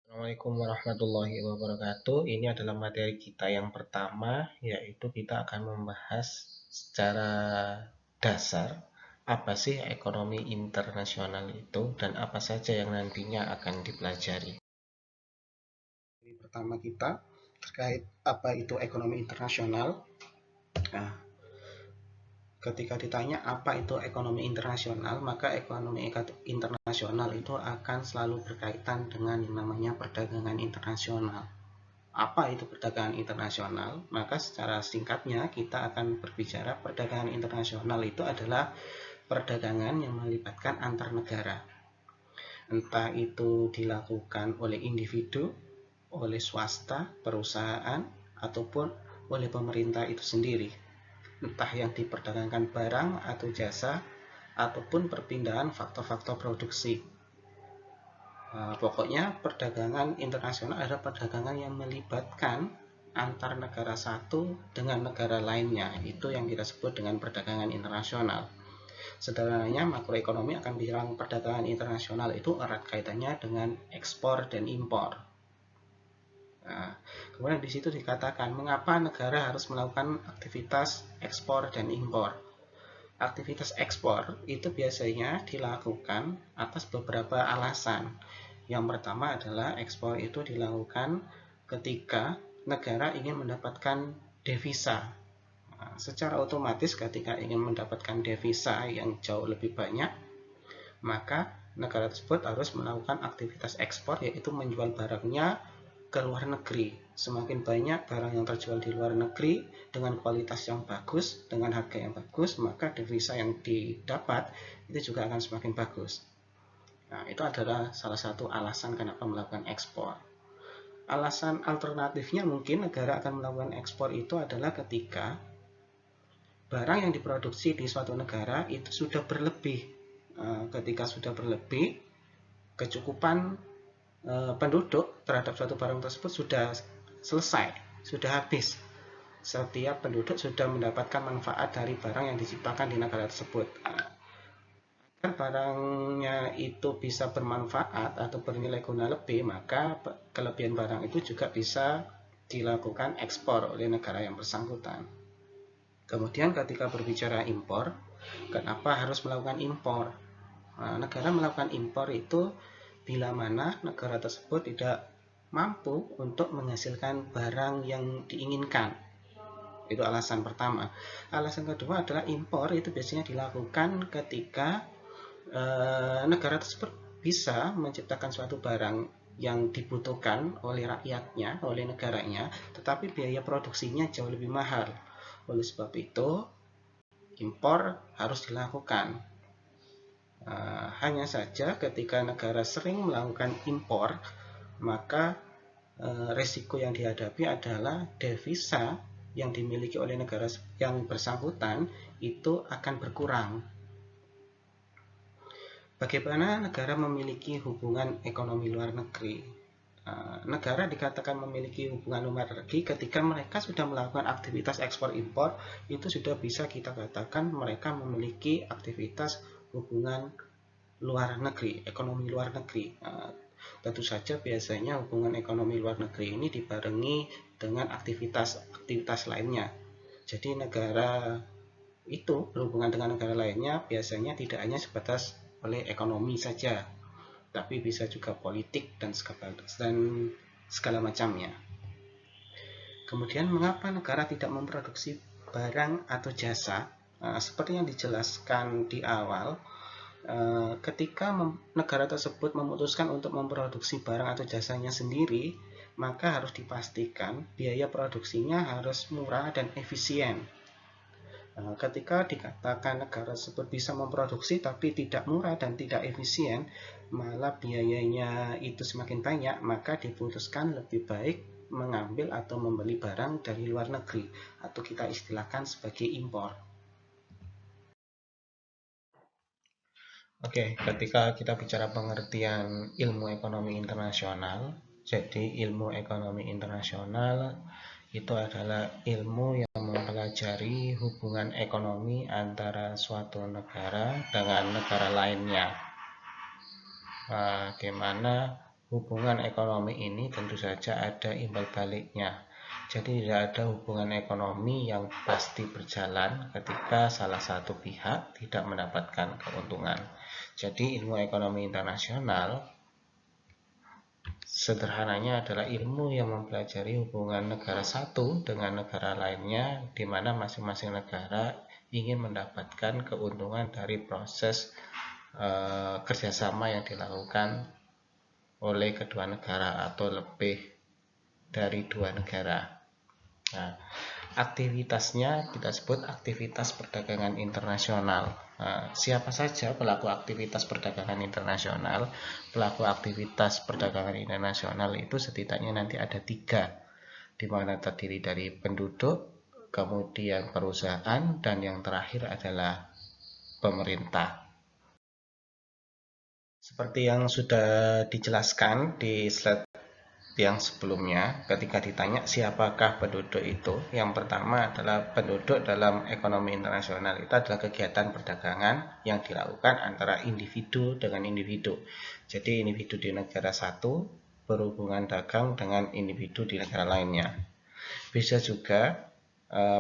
Assalamualaikum warahmatullahi wabarakatuh. Ini adalah materi kita yang pertama, yaitu kita akan membahas secara dasar apa sih ekonomi internasional itu dan apa saja yang nantinya akan dipelajari. Pertama kita terkait apa itu ekonomi internasional. Nah, ketika ditanya apa itu ekonomi internasional, maka ekonomi internasional itu akan selalu berkaitan dengan yang namanya perdagangan internasional. Apa itu perdagangan internasional? Maka secara singkatnya kita akan berbicara perdagangan internasional itu adalah perdagangan yang melibatkan antar negara. Entah itu dilakukan oleh individu, oleh swasta, perusahaan, ataupun oleh pemerintah itu sendiri. Entah yang diperdagangkan barang atau jasa, ataupun perpindahan faktor-faktor produksi. Pokoknya perdagangan internasional adalah perdagangan yang melibatkan antar negara satu dengan negara lainnya. Itu yang kita sebut dengan perdagangan internasional. Sederhananya, makroekonomi akan bilang perdagangan internasional itu erat kaitannya dengan ekspor dan impor. Nah, kemudian di situ dikatakan mengapa negara harus melakukan aktivitas ekspor dan impor. Aktivitas ekspor itu biasanya dilakukan atas beberapa alasan. Yang pertama adalah ekspor itu dilakukan ketika negara ingin mendapatkan devisa. Nah, secara otomatis ketika ingin mendapatkan devisa yang jauh lebih banyak, maka negara tersebut harus melakukan aktivitas ekspor, yaitu menjual barangnya ke luar negeri. Semakin banyak barang yang terjual di luar negeri dengan kualitas yang bagus, dengan harga yang bagus, maka devisa yang didapat itu juga akan semakin bagus. Nah, itu adalah salah satu alasan kenapa melakukan ekspor. Alasan alternatifnya mungkin negara akan melakukan ekspor itu adalah ketika barang yang diproduksi di suatu negara itu sudah berlebih. Ketika sudah berlebih, kecukupan penduduk terhadap suatu barang tersebut sudah selesai, sudah habis. Setiap penduduk sudah mendapatkan manfaat dari barang yang diciptakan di negara tersebut. Agar barangnya itu bisa bermanfaat atau bernilai guna lebih, maka kelebihan barang itu juga bisa dilakukan ekspor oleh negara yang bersangkutan. Kemudian ketika berbicara impor, kenapa harus melakukan impor? Nah, negara melakukan impor itu bila mana negara tersebut tidak mampu untuk menghasilkan barang yang diinginkan. Itu alasan pertama. Alasan kedua adalah impor itu biasanya dilakukan ketika negara tersebut bisa menciptakan suatu barang yang dibutuhkan oleh rakyatnya, oleh negaranya, tetapi biaya produksinya jauh lebih mahal. Oleh sebab itu, impor harus dilakukan. Hanya saja ketika negara sering melakukan impor, maka resiko yang dihadapi adalah devisa yang dimiliki oleh negara yang bersangkutan itu akan berkurang. Bagaimana negara memiliki hubungan ekonomi luar negeri? Negara dikatakan memiliki hubungan luar negeri ketika mereka sudah melakukan aktivitas ekspor impor, itu sudah bisa kita katakan mereka memiliki aktivitas hubungan luar negeri, ekonomi luar negeri. Tentu saja biasanya hubungan ekonomi luar negeri ini dibarengi dengan aktivitas lainnya. Jadi negara itu berhubungan dengan negara lainnya biasanya tidak hanya sebatas oleh ekonomi saja, tapi bisa juga politik dan segala macamnya. Kemudian mengapa negara tidak memproduksi barang atau jasa? Seperti yang dijelaskan di awal, ketika negara tersebut memutuskan untuk memproduksi barang atau jasanya sendiri, maka harus dipastikan biaya produksinya harus murah dan efisien. Ketika dikatakan negara tersebut bisa memproduksi tapi tidak murah dan tidak efisien, malah biayanya itu semakin banyak, maka diputuskan lebih baik mengambil atau membeli barang dari luar negeri, atau kita istilahkan sebagai impor. Oke, ketika kita bicara pengertian ilmu ekonomi internasional, jadi ilmu ekonomi internasional itu adalah ilmu yang mempelajari hubungan ekonomi antara suatu negara dengan negara lainnya. Bagaimana hubungan ekonomi ini tentu saja ada imbal baliknya. Jadi tidak ada hubungan ekonomi yang pasti berjalan ketika salah satu pihak tidak mendapatkan keuntungan. Jadi ilmu ekonomi internasional sederhananya adalah ilmu yang mempelajari hubungan negara satu dengan negara lainnya, di mana masing-masing negara ingin mendapatkan keuntungan dari proses kerjasama yang dilakukan oleh kedua negara atau lebih dari dua negara. Nah, aktivitasnya kita sebut aktivitas perdagangan internasional. Nah, siapa saja pelaku aktivitas perdagangan internasional? Pelaku aktivitas perdagangan internasional itu setidaknya nanti ada 3, di mana terdiri dari penduduk, kemudian perusahaan, dan yang terakhir adalah pemerintah. Seperti yang sudah dijelaskan di slide yang sebelumnya, ketika ditanya siapakah penduduk itu, yang pertama adalah penduduk dalam ekonomi internasional itu adalah kegiatan perdagangan yang dilakukan antara individu dengan individu. Jadi individu di negara satu berhubungan dagang dengan individu di negara lainnya. Bisa juga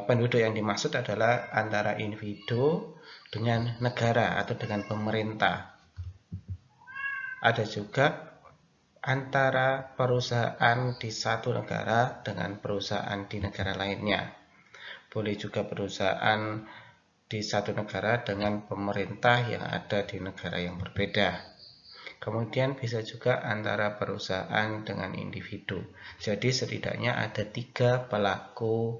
penduduk yang dimaksud adalah antara individu dengan negara atau dengan pemerintah. Ada juga antara perusahaan di satu negara dengan perusahaan di negara lainnya. Boleh juga perusahaan di satu negara dengan pemerintah yang ada di negara yang berbeda. Kemudian bisa juga antara perusahaan dengan individu. Jadi setidaknya ada 3 pelaku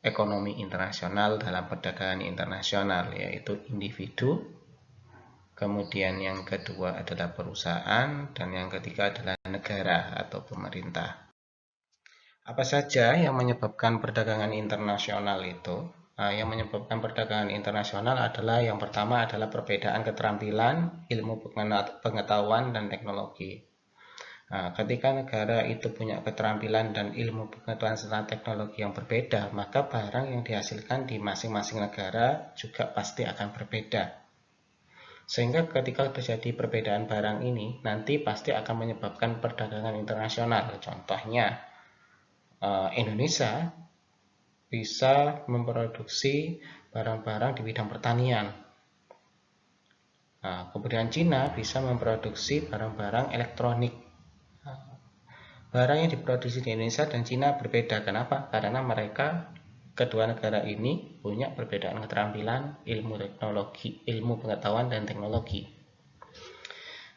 ekonomi internasional dalam perdagangan internasional, yaitu individu, kemudian yang kedua adalah perusahaan, dan yang ketiga adalah negara atau pemerintah. Apa saja yang menyebabkan perdagangan internasional itu? Yang menyebabkan perdagangan internasional adalah yang pertama adalah perbedaan keterampilan, ilmu pengetahuan, dan teknologi. Ketika negara itu punya keterampilan dan ilmu pengetahuan serta teknologi yang berbeda, maka barang yang dihasilkan di masing-masing negara juga pasti akan berbeda. Sehingga ketika terjadi perbedaan barang ini, nanti pasti akan menyebabkan perdagangan internasional. Contohnya, Indonesia bisa memproduksi barang-barang di bidang pertanian. Kemudian Cina bisa memproduksi barang-barang elektronik. Barang yang diproduksi di Indonesia dan Cina berbeda. Kenapa? Karena mereka kedua negara ini punya perbedaan keterampilan, ilmu teknologi, ilmu pengetahuan, dan teknologi.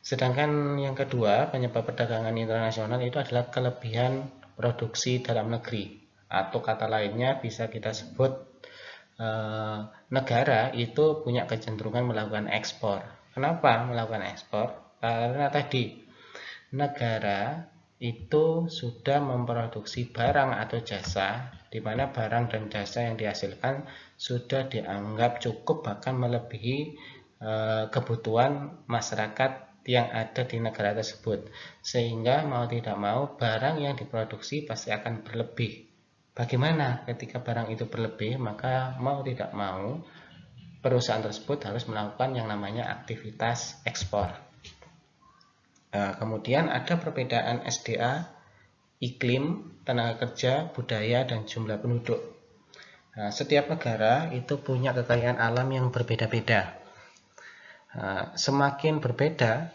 Sedangkan yang kedua, penyebab perdagangan internasional itu adalah kelebihan produksi dalam negeri, atau kata lainnya bisa kita sebut negara itu punya kecenderungan melakukan ekspor. Kenapa melakukan ekspor? Karena tadi negara itu sudah memproduksi barang atau jasa, di mana barang dan jasa yang dihasilkan sudah dianggap cukup bahkan melebihi kebutuhan masyarakat yang ada di negara tersebut, sehingga mau tidak mau barang yang diproduksi pasti akan berlebih. Bagaimana ketika barang itu berlebih? Maka mau tidak mau perusahaan tersebut harus melakukan yang namanya aktivitas ekspor. Kemudian ada perbedaan SDA, iklim, tenaga kerja, budaya, dan jumlah penduduk. Setiap negara itu punya kekayaan alam yang berbeda-beda. Semakin berbeda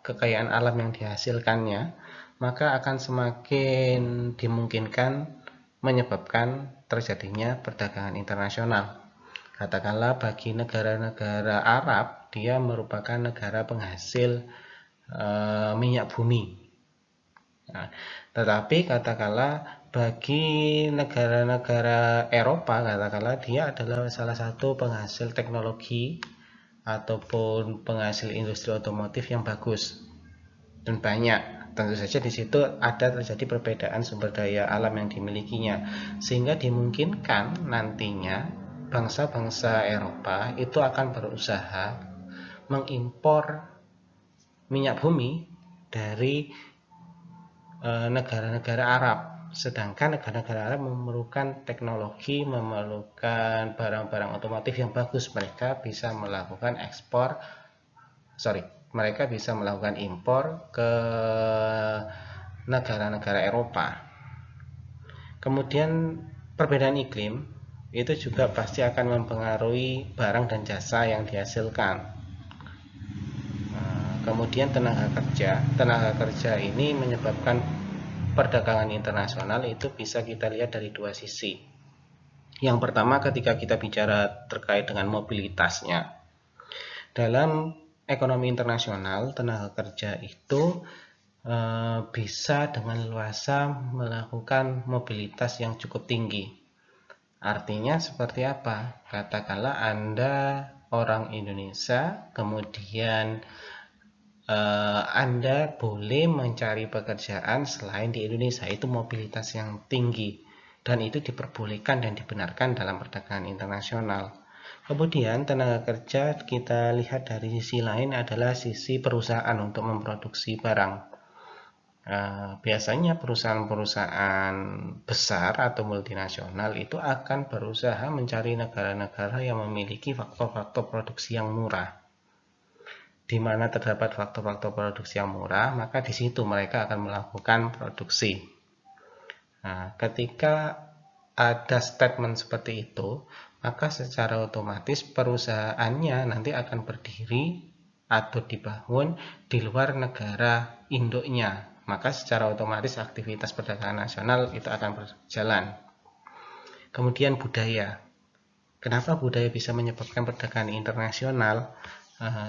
kekayaan alam yang dihasilkannya, maka akan semakin dimungkinkan menyebabkan terjadinya perdagangan internasional. Katakanlah bagi negara-negara Arab, dia merupakan negara penghasil minyak bumi. Tetapi katakanlah bagi negara-negara Eropa, katakanlah dia adalah salah satu penghasil teknologi ataupun penghasil industri otomotif yang bagus dan banyak. Tentu saja di situ ada terjadi perbedaan sumber daya alam yang dimilikinya, sehingga dimungkinkan nantinya bangsa-bangsa Eropa itu akan berusaha mengimpor minyak bumi dari negara-negara Arab, sedangkan negara-negara Arab memerlukan teknologi, memerlukan barang-barang otomotif yang bagus. Mereka bisa melakukan mereka bisa melakukan impor ke negara-negara Eropa. Kemudian perbedaan iklim itu juga pasti akan mempengaruhi barang dan jasa yang dihasilkan. Kemudian tenaga kerja ini menyebabkan perdagangan internasional itu bisa kita lihat dari dua sisi. Yang pertama, ketika kita bicara terkait dengan mobilitasnya. Dalam ekonomi internasional, tenaga kerja itu bisa dengan leluasa melakukan mobilitas yang cukup tinggi. Artinya seperti apa? Katakanlah Anda orang Indonesia, kemudian Anda boleh mencari pekerjaan selain di Indonesia, itu mobilitas yang tinggi, dan itu diperbolehkan dan dibenarkan dalam perdagangan internasional. Kemudian tenaga kerja kita lihat dari sisi lain adalah sisi perusahaan untuk memproduksi barang. Biasanya perusahaan-perusahaan besar atau multinasional itu akan berusaha mencari negara-negara yang memiliki faktor-faktor produksi yang murah. Di mana terdapat faktor-faktor produksi yang murah, maka di situ mereka akan melakukan produksi. Nah, ketika ada statement seperti itu, maka secara otomatis perusahaannya nanti akan berdiri atau dibangun di luar negara induknya. Maka secara otomatis aktivitas perdagangan nasional itu akan berjalan. Kemudian budaya. Kenapa budaya bisa menyebabkan perdagangan internasional?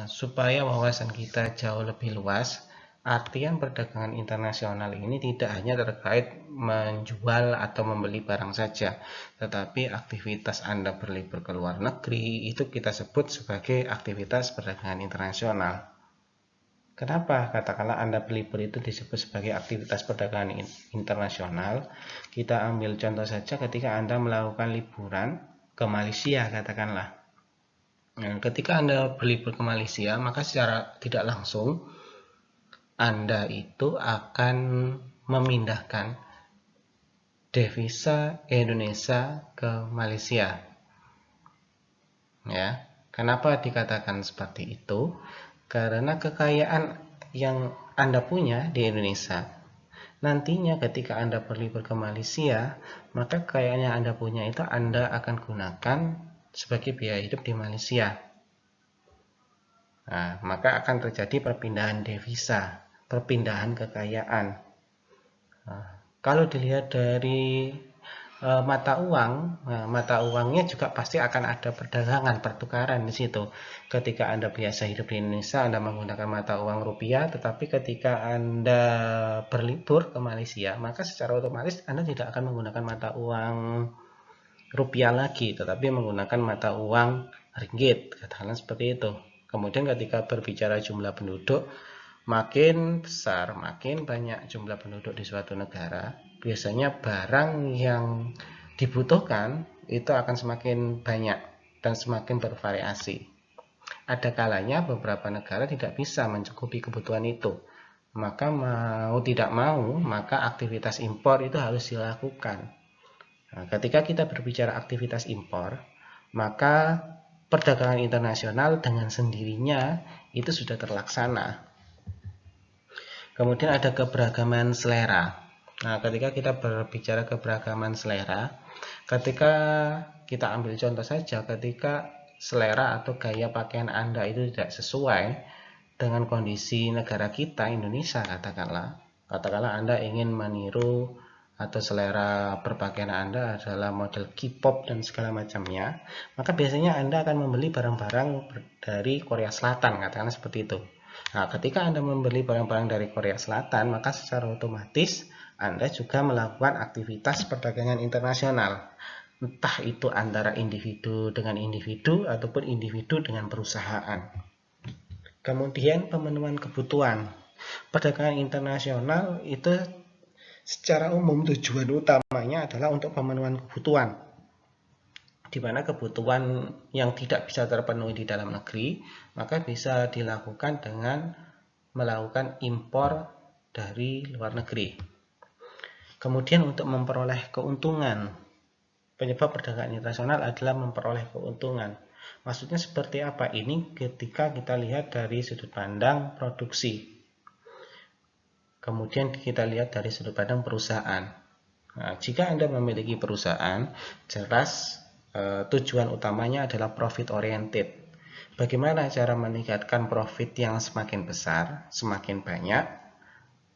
Supaya wawasan kita jauh lebih luas, artian perdagangan internasional ini tidak hanya terkait menjual atau membeli barang saja, tetapi aktivitas Anda berlibur ke luar negeri itu kita sebut sebagai aktivitas perdagangan internasional. Kenapa katakanlah Anda berlibur itu disebut sebagai aktivitas perdagangan internasional? Kita ambil contoh saja ketika Anda melakukan liburan ke Malaysia katakanlah. Nah, ketika Anda berlibur ke Malaysia, maka secara tidak langsung Anda itu akan memindahkan devisa Indonesia ke Malaysia. Ya, kenapa dikatakan seperti itu? Karena kekayaan yang Anda punya di Indonesia, nantinya ketika Anda berlibur ke Malaysia, maka kekayaan yang Anda punya itu Anda akan gunakan sebagai biaya hidup di Malaysia. Nah, maka akan terjadi perpindahan devisa, perpindahan kekayaan. Nah, kalau dilihat dari mata uang, mata uangnya juga pasti akan ada perdagangan, pertukaran di situ. Ketika Anda biasa hidup di Indonesia, Anda menggunakan mata uang rupiah, tetapi ketika Anda berlibur ke Malaysia, maka secara otomatis Anda tidak akan menggunakan mata uang rupiah lagi, tetapi menggunakan mata uang ringgit, katakanlah seperti itu. Kemudian ketika berbicara jumlah penduduk, makin besar, makin banyak jumlah penduduk di suatu negara, biasanya barang yang dibutuhkan itu akan semakin banyak dan semakin bervariasi. Ada kalanya beberapa negara tidak bisa mencukupi kebutuhan itu, maka mau tidak mau, maka aktivitas impor itu harus dilakukan. Nah, ketika kita berbicara aktivitas impor, maka perdagangan internasional dengan sendirinya itu sudah terlaksana. Kemudian ada keberagaman selera. Nah, ketika kita berbicara keberagaman selera, ketika kita ambil contoh saja, ketika selera atau gaya pakaian Anda itu tidak sesuai dengan kondisi negara kita, Indonesia katakanlah Anda ingin meniru atau selera berpakaian Anda adalah model K-pop dan segala macamnya, maka biasanya Anda akan membeli barang-barang dari Korea Selatan, katakanlah seperti itu. Nah, ketika Anda membeli barang-barang dari Korea Selatan, maka secara otomatis Anda juga melakukan aktivitas perdagangan internasional. Entah itu antara individu dengan individu ataupun individu dengan perusahaan. Kemudian pemenuhan kebutuhan. Perdagangan internasional itu secara umum tujuan utamanya adalah untuk pemenuhan kebutuhan, di mana kebutuhan yang tidak bisa terpenuhi di dalam negeri, maka bisa dilakukan dengan melakukan impor dari luar negeri. Kemudian untuk memperoleh keuntungan, penyebab perdagangan internasional adalah memperoleh keuntungan. Maksudnya seperti apa? Ini ketika kita lihat dari sudut pandang produksi. Kemudian kita lihat dari sudut pandang perusahaan. Nah, jika Anda memiliki perusahaan, jelas tujuan utamanya adalah profit oriented. Bagaimana cara meningkatkan profit yang semakin besar, semakin banyak?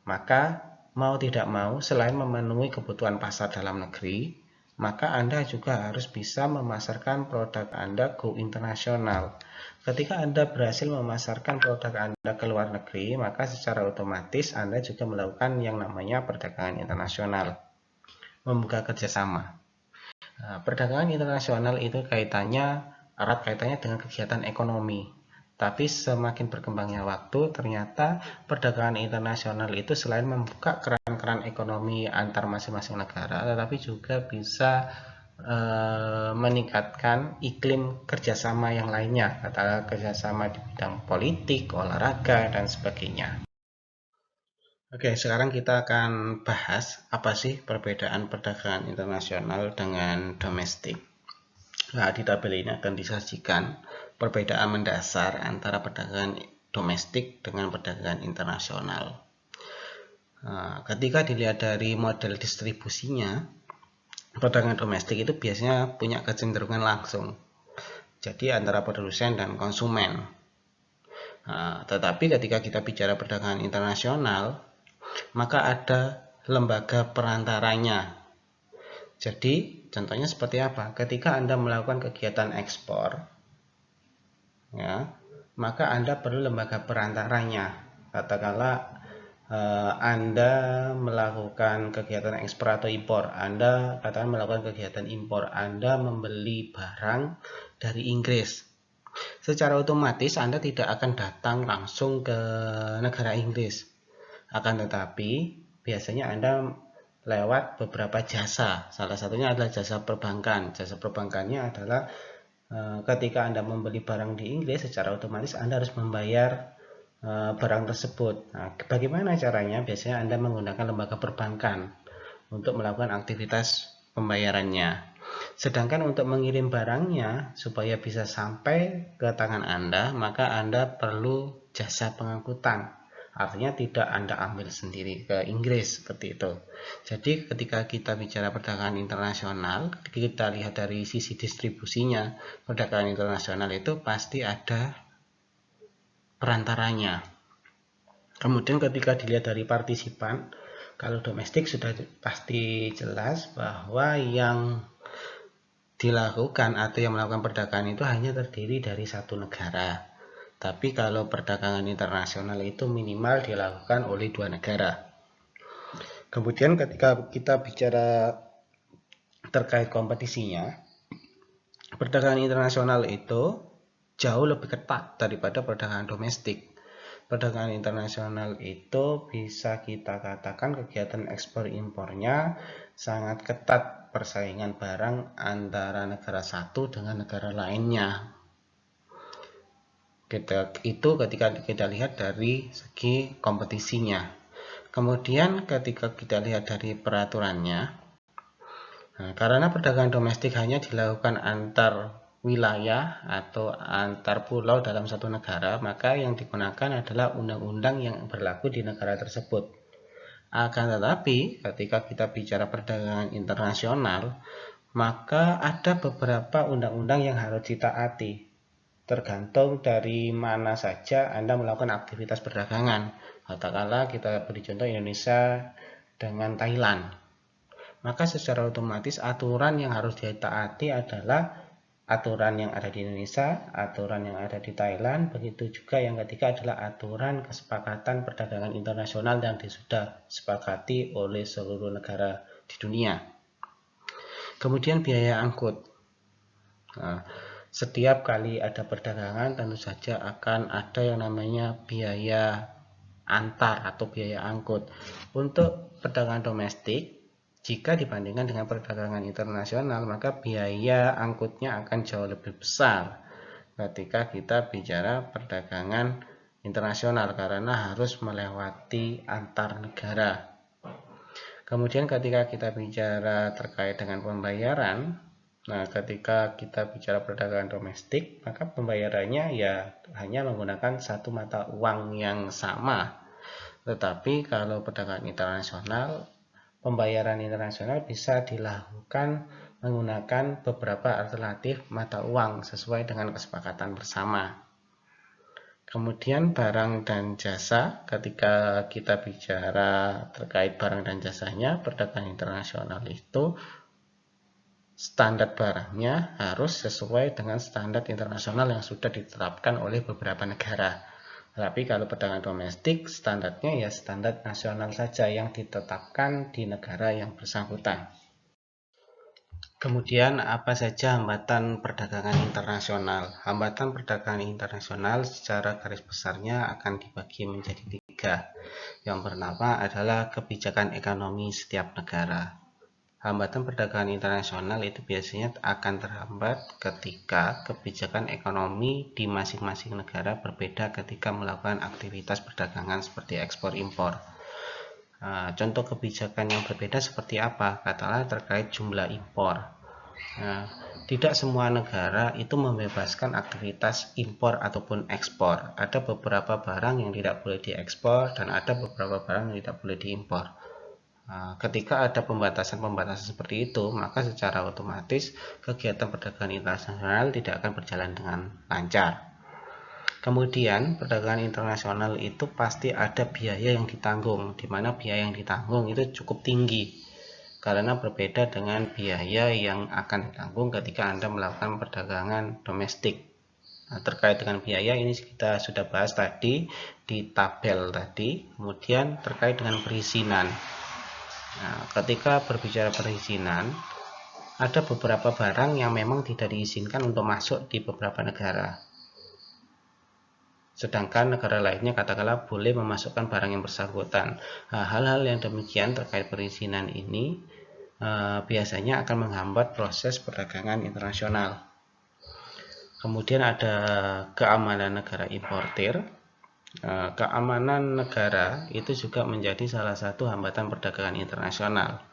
Maka mau tidak mau, selain memenuhi kebutuhan pasar dalam negeri, maka Anda juga harus bisa memasarkan produk Anda go internasional. Ketika Anda berhasil memasarkan produk Anda ke luar negeri, maka secara otomatis Anda juga melakukan yang namanya perdagangan internasional, membuka kerjasama. Nah, perdagangan internasional itu erat kaitannya dengan kegiatan ekonomi. Tapi semakin berkembangnya waktu, ternyata perdagangan internasional itu selain membuka keran-keran ekonomi antar masing-masing negara, tetapi juga bisa meningkatkan iklim kerjasama yang lainnya, katakanlah kerjasama di bidang politik, olahraga, dan sebagainya. Oke, sekarang kita akan bahas apa sih perbedaan perdagangan internasional dengan domestik. Nah, di tabel ini akan disajikan perbedaan mendasar antara perdagangan domestik dengan perdagangan internasional. Nah, ketika dilihat dari model distribusinya, perdagangan domestik itu biasanya punya kecenderungan langsung. Jadi antara produsen dan konsumen. Nah, tetapi ketika kita bicara perdagangan internasional, maka ada lembaga perantaranya. Jadi, contohnya seperti apa? Ketika Anda melakukan kegiatan ekspor, ya, maka Anda perlu lembaga perantaranya. Katakanlah Anda melakukan kegiatan ekspor atau impor, Anda katakan melakukan kegiatan impor, Anda membeli barang dari Inggris. Secara otomatis Anda tidak akan datang langsung ke negara Inggris. Akan tetapi, biasanya Anda lewat beberapa jasa. Salah satunya adalah jasa perbankan. Jasa perbankannya adalah ketika Anda membeli barang di Inggris, secara otomatis Anda harus membayar barang tersebut. Nah, bagaimana caranya? Biasanya Anda menggunakan lembaga perbankan untuk melakukan aktivitas pembayarannya. Sedangkan untuk mengirim barangnya supaya bisa sampai ke tangan Anda, maka Anda perlu jasa pengangkutan. Artinya tidak Anda ambil sendiri ke Inggris seperti itu. Jadi ketika kita bicara perdagangan internasional, kita lihat dari sisi distribusinya, perdagangan internasional itu pasti ada perantaranya. Kemudian ketika dilihat dari partisipan, kalau domestik sudah pasti jelas bahwa yang dilakukan atau yang melakukan perdagangan itu hanya terdiri dari satu negara. Tapi kalau perdagangan internasional itu minimal dilakukan oleh dua negara. Kemudian ketika kita bicara terkait kompetisinya, perdagangan internasional itu jauh lebih ketat daripada perdagangan domestik. Perdagangan internasional itu bisa kita katakan kegiatan ekspor impornya sangat ketat, persaingan barang antara negara satu dengan negara lainnya. Itu ketika kita lihat dari segi kompetisinya. Kemudian ketika kita lihat dari peraturannya, nah, karena perdagangan domestik hanya dilakukan antar wilayah atau antar pulau dalam satu negara, maka yang digunakan adalah undang-undang yang berlaku di negara tersebut. Akan tetapi, ketika kita bicara perdagangan internasional, maka ada beberapa undang-undang yang harus ditaati. Tergantung dari mana saja Anda melakukan aktivitas perdagangan. Katakanlah kita beri contoh Indonesia dengan Thailand. Maka secara otomatis aturan yang harus ditaati adalah aturan yang ada di Indonesia, aturan yang ada di Thailand, begitu juga yang ketiga adalah aturan kesepakatan perdagangan internasional yang sudah disepakati oleh seluruh negara di dunia. Kemudian biaya angkut. Nah, setiap kali ada perdagangan tentu saja akan ada yang namanya biaya antar atau biaya angkut. Untuk perdagangan domestik, jika dibandingkan dengan perdagangan internasional, maka biaya angkutnya akan jauh lebih besar ketika kita bicara perdagangan internasional karena harus melewati antar negara. Kemudian ketika kita bicara terkait dengan pembayaran, Nah, ketika kita bicara perdagangan domestik, maka pembayarannya ya hanya menggunakan satu mata uang yang sama. Tetapi kalau perdagangan internasional, pembayaran internasional bisa dilakukan menggunakan beberapa alternatif mata uang sesuai dengan kesepakatan bersama. Kemudian barang dan jasa, ketika kita bicara terkait barang dan jasanya, perdagangan internasional itu standar barangnya harus sesuai dengan standar internasional yang sudah ditetapkan oleh beberapa negara. Tapi kalau perdagangan domestik, standarnya ya standar nasional saja yang ditetapkan di negara yang bersangkutan. Kemudian apa saja hambatan perdagangan internasional? Hambatan perdagangan internasional secara garis besarnya akan dibagi menjadi 3. Yang pertama adalah kebijakan ekonomi setiap negara. Hambatan perdagangan internasional itu biasanya akan terhambat ketika kebijakan ekonomi di masing-masing negara berbeda ketika melakukan aktivitas perdagangan seperti ekspor impor. Contoh kebijakan yang berbeda seperti apa? Katakanlah terkait jumlah impor. Tidak semua negara itu membebaskan aktivitas impor ataupun ekspor. Ada beberapa barang yang tidak boleh diekspor dan ada beberapa barang yang tidak boleh diimpor. Ketika ada pembatasan-pembatasan seperti itu, maka secara otomatis kegiatan perdagangan internasional tidak akan berjalan dengan lancar. Kemudian perdagangan internasional itu pasti ada biaya yang ditanggung, di mana biaya yang ditanggung itu cukup tinggi, karena berbeda dengan biaya yang akan ditanggung ketika Anda melakukan perdagangan domestik. Terkait dengan biaya ini kita sudah bahas tadi di tabel tadi. Kemudian terkait dengan perizinan. Ketika berbicara perizinan, ada beberapa barang yang memang tidak diizinkan untuk masuk di beberapa negara. Sedangkan negara lainnya katakanlah boleh memasukkan barang yang bersangkutan. Hal-hal yang demikian terkait perizinan ini biasanya akan menghambat proses perdagangan internasional. Kemudian ada keamanan negara importir. Keamanan negara itu juga menjadi salah satu hambatan perdagangan internasional.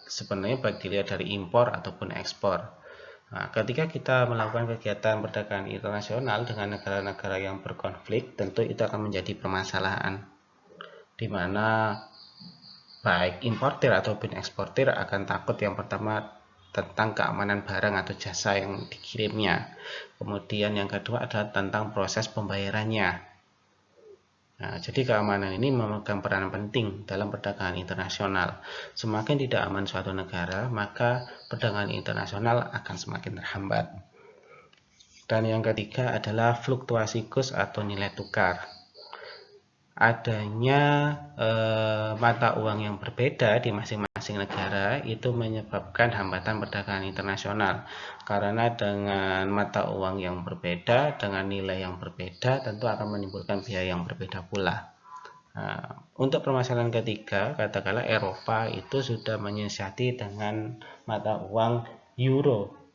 Sebenarnya baik dilihat dari impor ataupun ekspor. Ketika kita melakukan kegiatan perdagangan internasional dengan negara-negara yang berkonflik, tentu itu akan menjadi permasalahan, di mana baik importir ataupun eksportir akan takut yang pertama tentang keamanan barang atau jasa yang dikirimnya. Kemudian yang kedua adalah tentang proses pembayarannya. Jadi keamanan ini memegang peranan penting dalam perdagangan internasional. Semakin tidak aman suatu negara, maka perdagangan internasional akan semakin terhambat. Dan yang ketiga adalah fluktuasi kurs atau nilai tukar. Adanya mata uang yang berbeda di masing-masing negara itu menyebabkan hambatan perdagangan internasional, karena dengan mata uang yang berbeda dengan nilai yang berbeda tentu akan menimbulkan biaya yang berbeda pula. Untuk permasalahan ketiga, katakanlah Eropa itu sudah menyiasati dengan mata uang euro.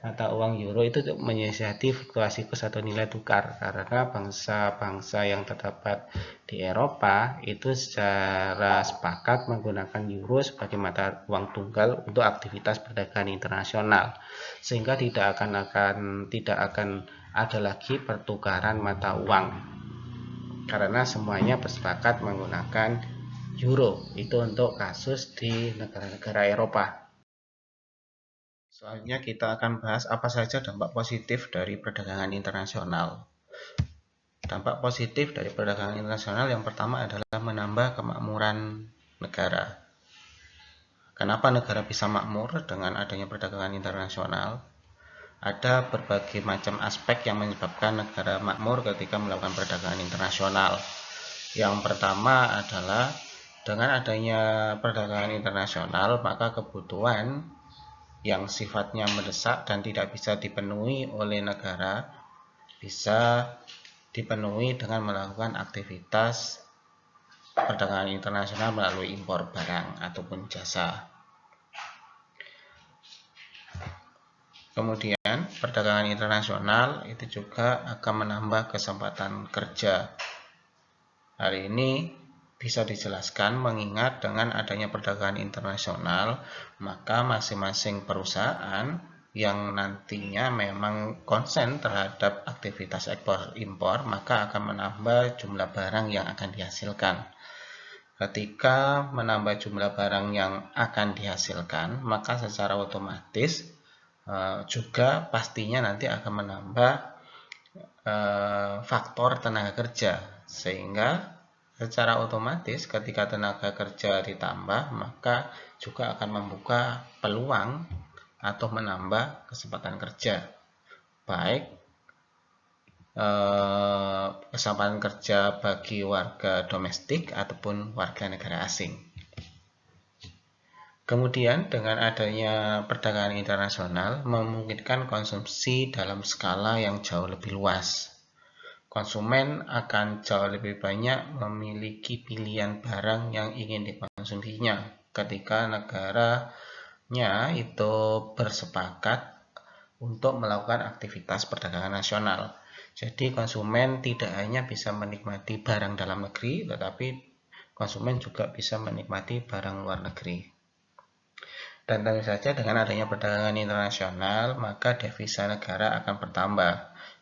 Mata uang euro itu menyiasati fluktuasi kurs atau nilai tukar, karena bangsa-bangsa yang terdapat di Eropa itu secara sepakat menggunakan euro sebagai mata uang tunggal untuk aktivitas perdagangan internasional, sehingga tidak akan ada lagi pertukaran mata uang, karena semuanya bersepakat menggunakan euro. Itu untuk kasus di negara-negara Eropa. Selanjutnya kita akan bahas apa saja dampak positif dari perdagangan internasional. Dampak positif dari perdagangan internasional yang pertama adalah menambah kemakmuran negara. Kenapa negara bisa makmur dengan adanya perdagangan internasional? Ada berbagai macam aspek yang menyebabkan negara makmur ketika melakukan perdagangan internasional. Yang pertama adalah dengan adanya perdagangan internasional, maka kebutuhan yang sifatnya mendesak dan tidak bisa dipenuhi oleh negara bisa dipenuhi dengan melakukan aktivitas perdagangan internasional melalui impor barang ataupun jasa. Kemudian perdagangan internasional itu juga akan menambah kesempatan kerja. Hari ini bisa dijelaskan mengingat dengan adanya perdagangan internasional, maka masing-masing perusahaan yang nantinya memang konsen terhadap aktivitas ekspor impor, maka akan menambah jumlah barang yang akan dihasilkan. Ketika menambah jumlah barang yang akan dihasilkan, maka secara otomatis juga pastinya nanti akan menambah faktor tenaga kerja, sehingga secara otomatis ketika tenaga kerja ditambah, maka juga akan membuka peluang atau menambah kesempatan kerja, baik kesempatan kerja bagi warga domestik ataupun warga negara asing. Kemudian dengan adanya perdagangan internasional memungkinkan konsumsi dalam skala yang jauh lebih luas. Konsumen akan jauh lebih banyak memiliki pilihan barang yang ingin dikonsumsinya ketika negaranya itu bersepakat untuk melakukan aktivitas perdagangan nasional. Jadi konsumen tidak hanya bisa menikmati barang dalam negeri, tetapi konsumen juga bisa menikmati barang luar negeri. Dan tentu saja dengan adanya perdagangan internasional, maka devisa negara akan bertambah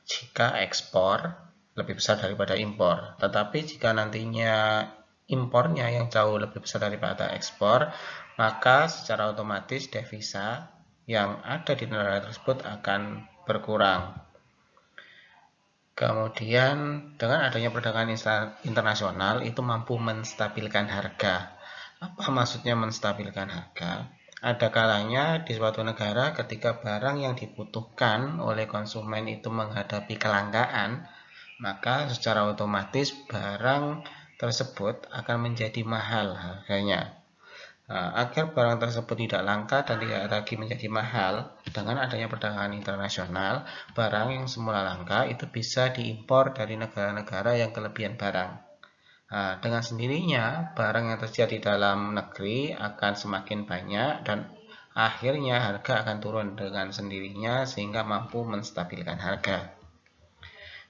jika ekspor lebih besar daripada impor. Tetapi jika nantinya impornya yang jauh lebih besar daripada ekspor, maka secara otomatis devisa yang ada di negara tersebut akan berkurang. Kemudian dengan adanya perdagangan internasional itu mampu menstabilkan harga. Apa maksudnya menstabilkan harga? Ada kalanya di suatu negara ketika barang yang dibutuhkan oleh konsumen itu menghadapi kelangkaan, maka secara otomatis barang tersebut akan menjadi mahal harganya. Agar barang tersebut tidak langka dan tidak lagi menjadi mahal, dengan adanya perdagangan internasional, barang yang semula langka itu bisa diimpor dari negara-negara yang kelebihan barang. Dengan sendirinya, barang yang tersedia dalam negeri akan semakin banyak dan akhirnya harga akan turun dengan sendirinya sehingga mampu menstabilkan harga.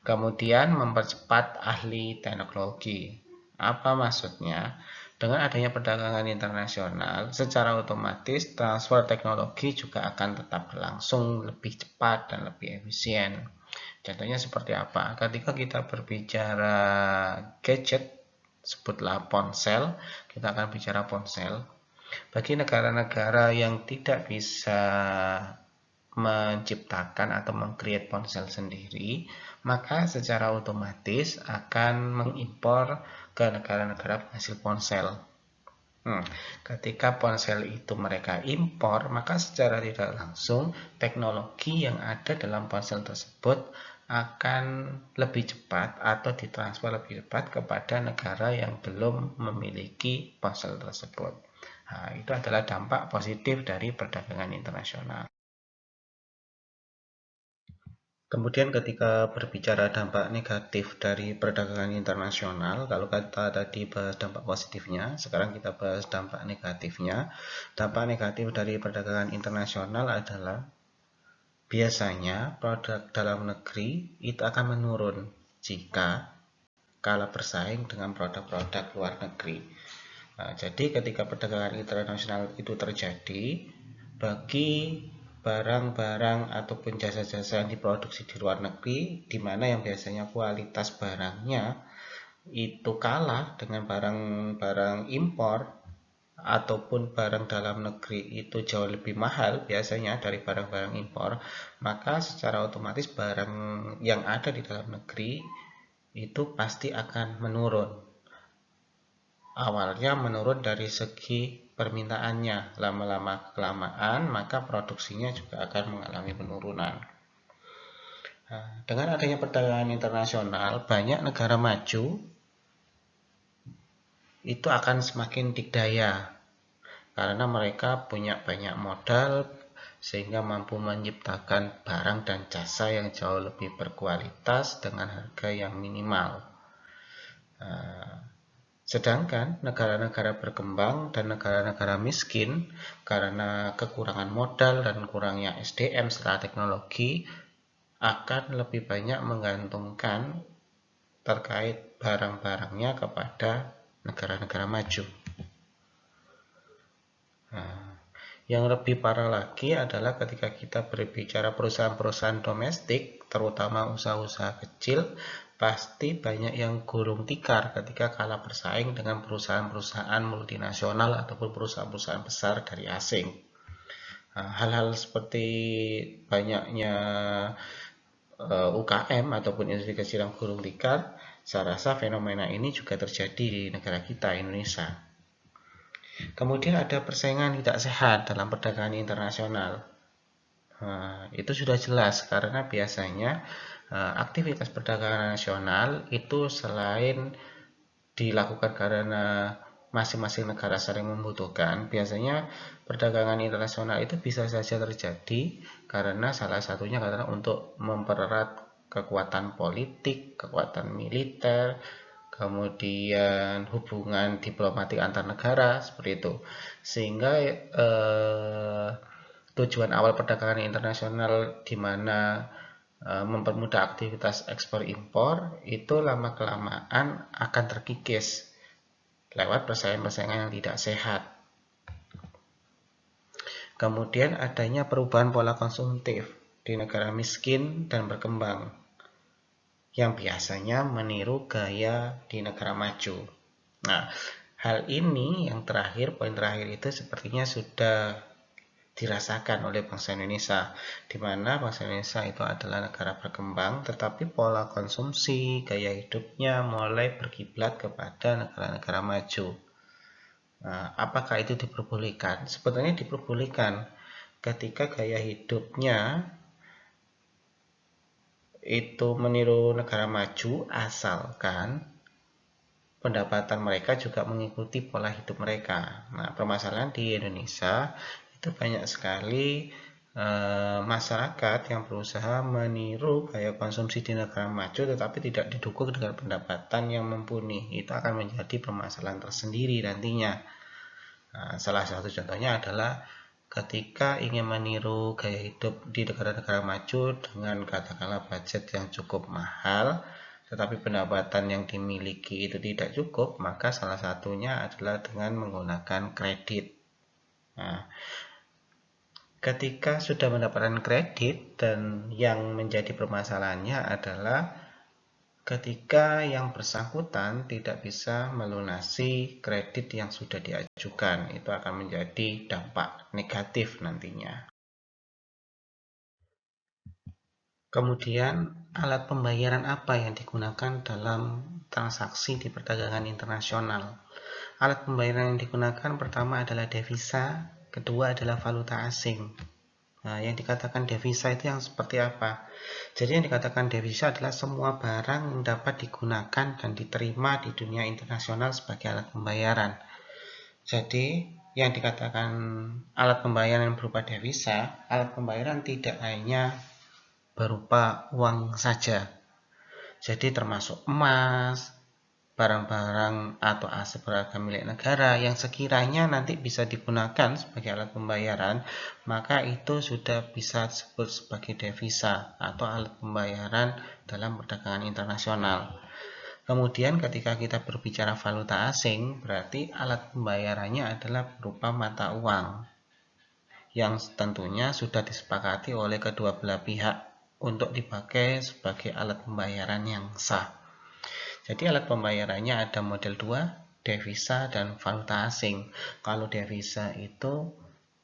Kemudian mempercepat ahli teknologi. Apa maksudnya? Dengan adanya perdagangan internasional, secara otomatis transfer teknologi juga akan tetap berlangsung lebih cepat dan lebih efisien. Contohnya seperti apa? Ketika kita berbicara gadget, sebutlah ponsel, kita akan bicara ponsel. Bagi negara-negara yang tidak bisa menciptakan atau meng-create ponsel sendiri, maka secara otomatis akan mengimpor ke negara-negara penghasil ponsel. Ketika ponsel itu mereka impor, maka secara tidak langsung teknologi yang ada dalam ponsel tersebut akan lebih cepat atau ditransfer lebih cepat kepada negara yang belum memiliki ponsel tersebut. Itu adalah dampak positif dari perdagangan internasional. Kemudian ketika berbicara dampak negatif dari perdagangan internasional, kalau kita tadi bahas dampak positifnya, sekarang kita bahas dampak negatifnya. Dampak negatif dari perdagangan internasional adalah biasanya produk dalam negeri itu akan menurun jika kalah bersaing dengan produk-produk luar negeri. Jadi ketika perdagangan internasional itu terjadi, bagi barang-barang ataupun jasa-jasa yang diproduksi di luar negeri, di mana yang biasanya kualitas barangnya itu kalah dengan barang-barang impor ataupun barang dalam negeri itu jauh lebih mahal biasanya dari barang-barang impor, maka secara otomatis barang yang ada di dalam negeri itu pasti akan menurun. Awalnya menurun dari segi permintaannya, lama-lama kelamaan maka produksinya juga akan mengalami penurunan. Dengan adanya perdagangan internasional, banyak negara maju itu akan semakin dikdaya karena mereka punya banyak modal sehingga mampu menciptakan barang dan jasa yang jauh lebih berkualitas dengan harga yang minimal. Sedangkan negara-negara berkembang dan negara-negara miskin karena kekurangan modal dan kurangnya SDM serta teknologi akan lebih banyak menggantungkan terkait barang-barangnya kepada negara-negara maju. Nah, yang lebih parah lagi adalah ketika kita berbicara perusahaan-perusahaan domestik, terutama usaha-usaha kecil, pasti banyak yang gulung tikar ketika kalah bersaing dengan perusahaan-perusahaan multinasional ataupun perusahaan-perusahaan besar dari asing. Nah, hal-hal seperti banyaknya UKM ataupun industri kecil yang gulung tikar, saya rasa fenomena ini juga terjadi di negara kita, Indonesia. Kemudian ada persaingan tidak sehat dalam perdagangan internasional. Itu sudah jelas karena biasanya aktivitas perdagangan nasional itu selain dilakukan karena masing-masing negara saling membutuhkan, biasanya perdagangan internasional itu bisa saja terjadi karena salah satunya adalah untuk mempererat kekuatan politik, kekuatan militer, kemudian hubungan diplomatik antar negara seperti itu, sehingga tujuan awal perdagangan internasional di mana mempermudah aktivitas ekspor impor itu lama kelamaan akan terkikis lewat persaingan-persaingan yang tidak sehat. Kemudian adanya perubahan pola konsumtif di negara miskin dan berkembang yang biasanya meniru gaya di negara maju. Nah, hal ini yang terakhir, poin terakhir itu sepertinya sudah dirasakan oleh bangsa Indonesia, di mana bangsa Indonesia itu adalah negara berkembang, tetapi pola konsumsi, gaya hidupnya mulai berkiblat kepada negara-negara maju. Nah, apakah itu diperbolehkan? Sebetulnya diperbolehkan ketika gaya hidupnya itu meniru negara maju, asalkan pendapatan mereka juga mengikuti pola hidup mereka. Nah, permasalahan di Indonesia itu banyak sekali masyarakat yang berusaha meniru gaya konsumsi di negara maju tetapi tidak didukung dengan pendapatan yang mumpuni. Itu akan menjadi permasalahan tersendiri nantinya. Nah, salah satu contohnya adalah ketika ingin meniru gaya hidup di negara-negara maju dengan katakanlah budget yang cukup mahal, tetapi pendapatan yang dimiliki itu tidak cukup, maka salah satunya adalah dengan menggunakan kredit. Nah, ketika sudah mendapatkan kredit dan yang menjadi permasalahannya adalah ketika yang bersangkutan tidak bisa melunasi kredit yang sudah diajukan, itu akan menjadi dampak negatif nantinya. Kemudian alat pembayaran apa yang digunakan dalam transaksi di perdagangan internasional? Alat pembayaran yang digunakan pertama adalah devisa, kedua adalah valuta asing. Nah, yang dikatakan devisa itu yang seperti apa? Jadi yang dikatakan devisa adalah semua barang yang dapat digunakan dan diterima di dunia internasional sebagai alat pembayaran. Jadi yang dikatakan alat pembayaran yang berupa devisa, alat pembayaran tidak hanya berupa uang saja. Jadi termasuk emas, barang-barang atau aset berharga milik negara yang sekiranya nanti bisa digunakan sebagai alat pembayaran, maka itu sudah bisa disebut sebagai devisa atau alat pembayaran dalam perdagangan internasional. Kemudian ketika kita berbicara valuta asing, berarti alat pembayarannya adalah berupa mata uang yang tentunya sudah disepakati oleh kedua belah pihak untuk dipakai sebagai alat pembayaran yang sah. Jadi alat pembayarannya ada model 2, devisa dan valuta asing. Kalau devisa itu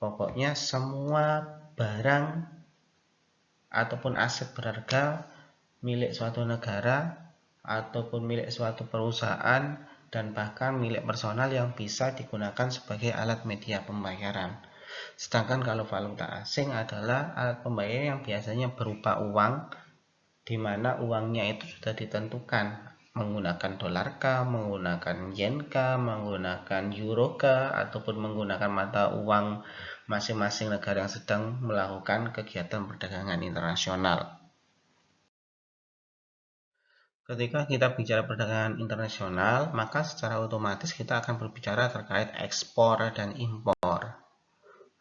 pokoknya semua barang ataupun aset berharga milik suatu negara ataupun milik suatu perusahaan dan bahkan milik personal yang bisa digunakan sebagai alat media pembayaran. Sedangkan kalau valuta asing adalah alat pembayaran yang biasanya berupa uang, di mana uangnya itu sudah ditentukan menggunakan dolar kah, menggunakan yen kah, menggunakan euro kah, ataupun menggunakan mata uang masing-masing negara yang sedang melakukan kegiatan perdagangan internasional. Ketika kita bicara perdagangan internasional, maka secara otomatis kita akan berbicara terkait ekspor dan impor.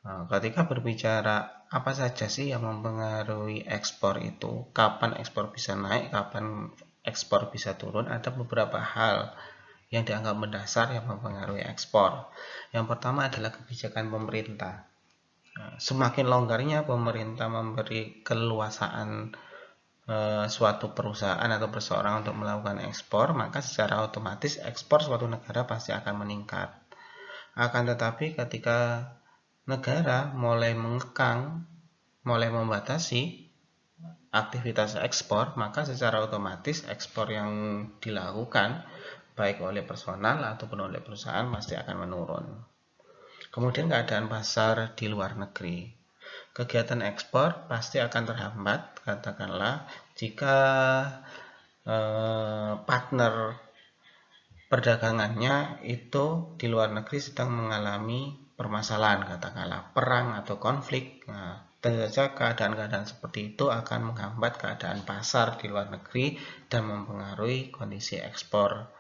Nah, ketika berbicara apa saja sih yang mempengaruhi ekspor itu, kapan ekspor bisa naik, kapan ekspor bisa turun, ada beberapa hal yang dianggap mendasar yang mempengaruhi ekspor. Yang pertama adalah kebijakan pemerintah. Semakin longgarnya pemerintah memberi keleluasaan suatu perusahaan atau perseorangan untuk melakukan ekspor, maka secara otomatis ekspor suatu negara pasti akan meningkat. Akan tetapi ketika negara mulai mengekang, mulai membatasi aktivitas ekspor, maka secara otomatis ekspor yang dilakukan baik oleh personal ataupun oleh perusahaan pasti akan menurun. Kemudian keadaan pasar di luar negeri. Kegiatan ekspor pasti akan terhambat, katakanlah jika partner perdagangannya itu di luar negeri sedang mengalami permasalahan, katakanlah perang atau konflik. Tentu saja keadaan-keadaan seperti itu akan menghambat keadaan pasar di luar negeri dan mempengaruhi kondisi ekspor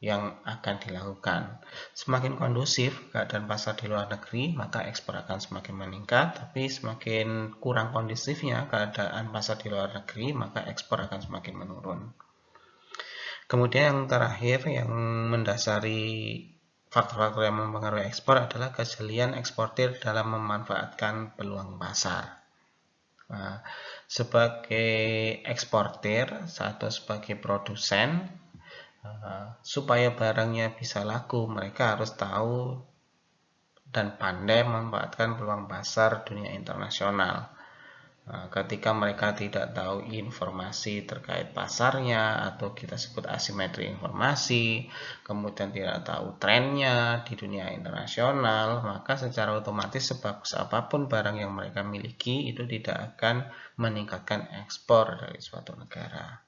yang akan dilakukan. Semakin kondusif keadaan pasar di luar negeri, maka ekspor akan semakin meningkat, tapi semakin kurang kondusifnya keadaan pasar di luar negeri, maka ekspor akan semakin menurun. Kemudian yang terakhir yang mendasari faktor-faktor yang mempengaruhi ekspor adalah kejelian eksportir dalam memanfaatkan peluang pasar. Sebagai eksportir atau sebagai produsen, supaya barangnya bisa laku, mereka harus tahu dan pandai memanfaatkan peluang pasar dunia internasional. Ketika mereka tidak tahu informasi terkait pasarnya atau kita sebut asimetri informasi, kemudian tidak tahu trennya di dunia internasional, maka secara otomatis sebagus apapun barang yang mereka miliki itu tidak akan meningkatkan ekspor dari suatu negara.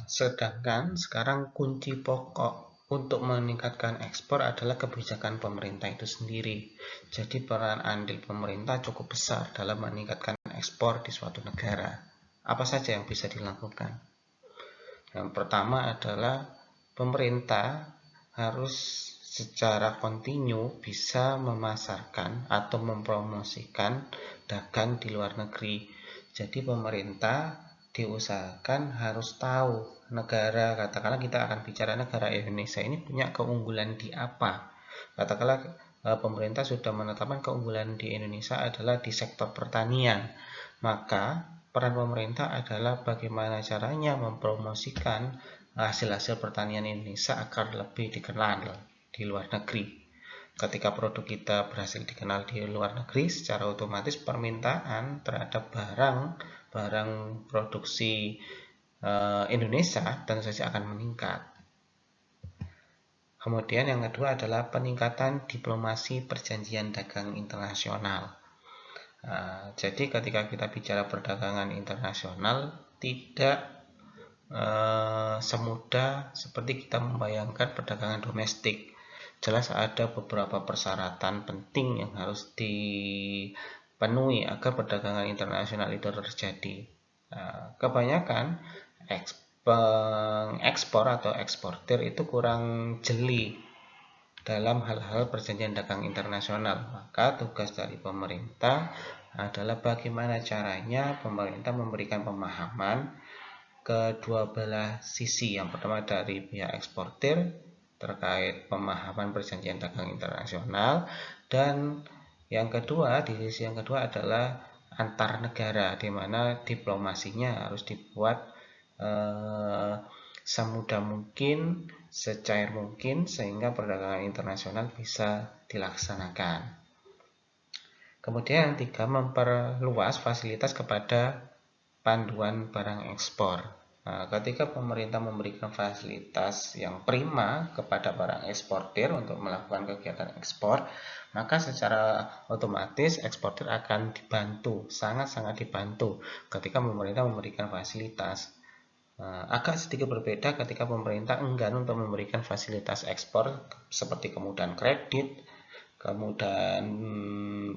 Sedangkan sekarang kunci pokok untuk meningkatkan ekspor adalah kebijakan pemerintah itu sendiri. Jadi peran andil pemerintah cukup besar dalam meningkatkan ekspor di suatu negara. Apa saja yang bisa dilakukan? Yang pertama adalah pemerintah harus secara kontinu bisa memasarkan atau mempromosikan dagang di luar negeri. Jadi pemerintah diusahakan harus tahu negara, katakanlah kita akan bicara negara Indonesia ini punya keunggulan di apa. Katakanlah pemerintah sudah menetapkan keunggulan di Indonesia adalah di sektor pertanian, maka peran pemerintah adalah bagaimana caranya mempromosikan hasil-hasil pertanian Indonesia agar lebih dikenal di luar negeri. Ketika produk kita berhasil dikenal di luar negeri, secara otomatis permintaan terhadap barang produksi Indonesia tentu saja akan meningkat. Kemudian yang kedua adalah peningkatan diplomasi perjanjian dagang internasional. Jadi ketika kita bicara perdagangan internasional, tidak semudah seperti kita membayangkan perdagangan domestik. Jelas ada beberapa persyaratan penting yang harus dipenuhi agar perdagangan internasional itu terjadi. Kebanyakan ekspor atau eksportir itu kurang jeli dalam hal-hal perjanjian dagang internasional. Maka tugas dari pemerintah adalah bagaimana caranya pemerintah memberikan pemahaman kedua belah sisi. Yang pertama dari pihak eksportir terkait pemahaman perjanjian dagang internasional, dan yang kedua, di sisi yang kedua adalah antar negara, di mana diplomasinya harus dibuat semudah mungkin, secair mungkin, sehingga perdagangan internasional bisa dilaksanakan. Kemudian yang tiga, memperluas fasilitas kepada panduan barang ekspor. Ketika pemerintah memberikan fasilitas yang prima kepada barang eksportir untuk melakukan kegiatan ekspor, maka secara otomatis eksportir akan dibantu, sangat-sangat dibantu ketika pemerintah memberikan fasilitas. Agak sedikit berbeda ketika pemerintah enggan untuk memberikan fasilitas ekspor seperti kemudahan kredit, kemudahan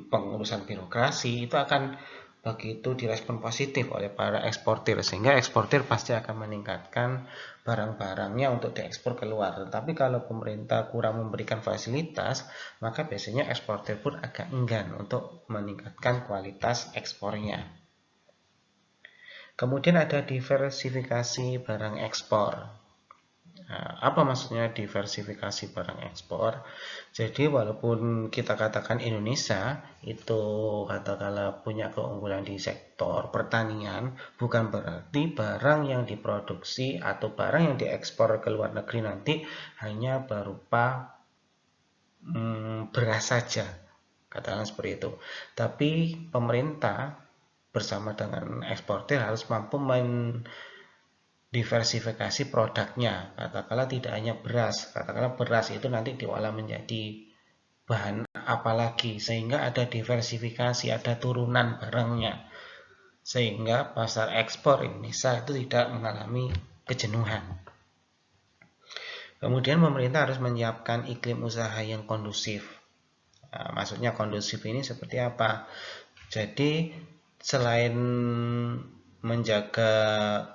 pengurusan birokrasi, itu akan begitu direspon positif oleh para eksportir, sehingga eksportir pasti akan meningkatkan barang-barangnya untuk diekspor keluar. Tetapi kalau pemerintah kurang memberikan fasilitas, maka biasanya eksportir pun agak enggan untuk meningkatkan kualitas ekspornya. Kemudian ada diversifikasi barang ekspor. Nah, apa maksudnya diversifikasi barang ekspor? Jadi walaupun kita katakan Indonesia itu katakanlah punya keunggulan di sektor pertanian, bukan berarti barang yang diproduksi atau barang yang diekspor ke luar negeri nanti hanya berupa beras saja, katakan seperti itu. Tapi pemerintah bersama dengan eksportir harus mampu diversifikasi produknya. Katakanlah tidak hanya beras, katakanlah beras itu nanti diolah menjadi bahan apalagi, sehingga ada diversifikasi, ada turunan barangnya, sehingga pasar ekspor Indonesia itu tidak mengalami kejenuhan. Kemudian pemerintah harus menyiapkan iklim usaha yang kondusif. Nah, maksudnya kondusif ini seperti apa? Jadi selain menjaga